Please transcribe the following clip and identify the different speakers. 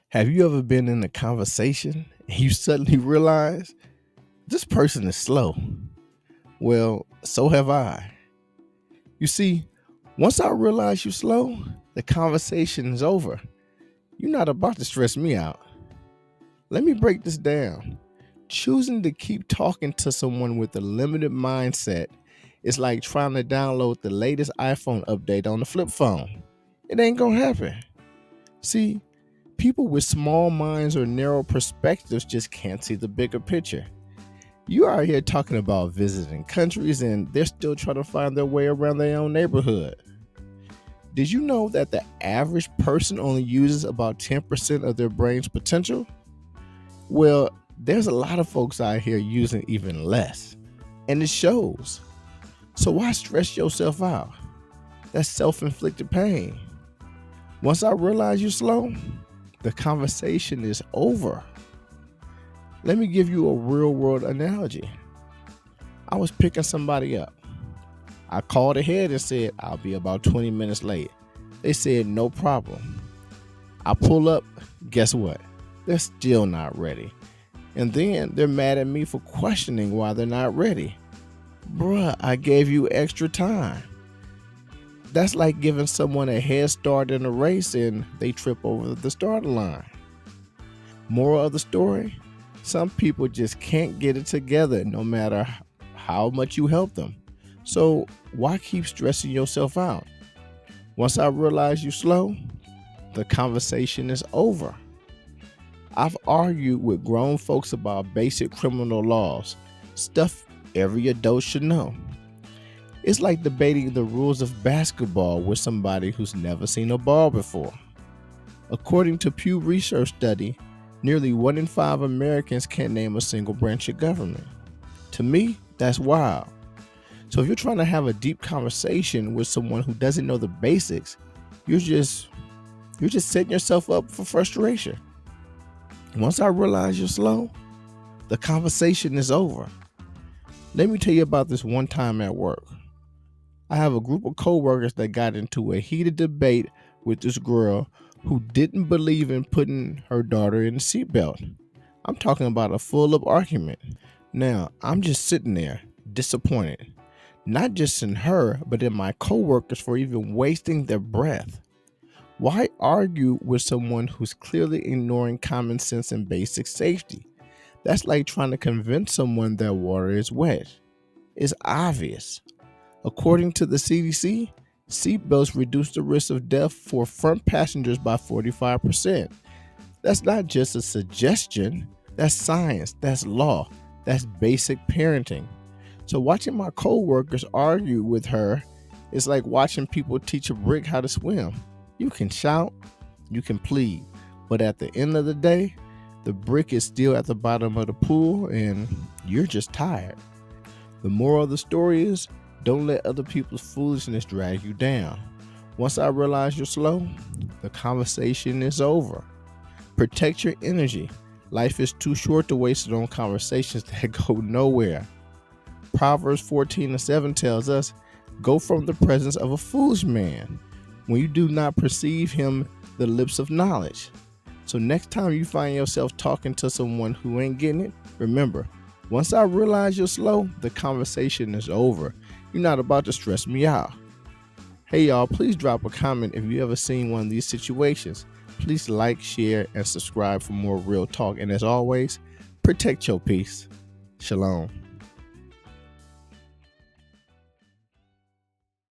Speaker 1: Have you ever been in a conversation and you suddenly realize this person is slow? Well, so have I. You see, once I realize you're slow, the conversation is over. You're not about to stress me out. Let me break this down. Choosing to keep talking to someone with a limited mindset is like trying to download the latest iPhone update on the flip phone. It ain't gonna happen. See, people with small minds or narrow perspectives just can't see the bigger picture. You are here talking about visiting countries and they're still trying to find their way around their own neighborhood. Did you know that the average person only uses about 10% of their brain's potential? Well, there's a lot of folks out here using even less, and it shows. So why stress yourself out? That's self inflicted pain. Once I realize you're slow, the conversation is over. Let me give you a real world analogy. I was picking somebody up. I called ahead and said, I'll be about 20 minutes late. They said, no problem. I pull up, guess what? They're still not ready. And then they're mad at me for questioning why they're not ready. Bruh, I gave you extra time. That's like giving someone a head start in a race and they trip over the starting line. Moral of the story? Some people just can't get it together no matter how much you help them. So why keep stressing yourself out? Once I realize you're slow, the conversation is over. I've argued with grown folks about basic criminal laws, stuff every adult should know. It's like debating the rules of basketball with somebody who's never seen a ball before. According to Pew Research study, nearly 1 in 5 Americans can't name a single branch of government. To me, that's wild. So if you're trying to have a deep conversation with someone who doesn't know the basics, you're just setting yourself up for frustration. Once I realize you're slow, the conversation is over. Let me tell you about this one time at work. I have a group of coworkers that got into a heated debate with this girl who didn't believe in putting her daughter in a seatbelt. I'm talking about a full-up argument. Now, I'm just sitting there, disappointed. Not just in her, but in my coworkers for even wasting their breath. Why argue with someone who's clearly ignoring common sense and basic safety? That's like trying to convince someone that water is wet. It's obvious. According to the CDC, seatbelts reduce the risk of death for front passengers by 45%. That's not just a suggestion, that's science, that's law, that's basic parenting. So watching my coworkers argue with her is like watching people teach a brick how to swim. You can shout, you can plead, but at the end of the day, the brick is still at the bottom of the pool and you're just tired. The moral of the story is, don't let other people's foolishness drag you down. Once I realize you're slow, the conversation is over. Protect your energy. Life is too short to waste it on conversations that go nowhere. Proverbs 14:7 tells us, go from the presence of a foolish man when you do not perceive him the lips of knowledge. So next time you find yourself talking to someone who ain't getting it, remember, once I realize you're slow, the conversation is over. You're not about to stress me out. Hey y'all, please drop a comment if you ever seen one of these situations. Please like, share, and subscribe for more real talk. And as always, protect your peace. Shalom.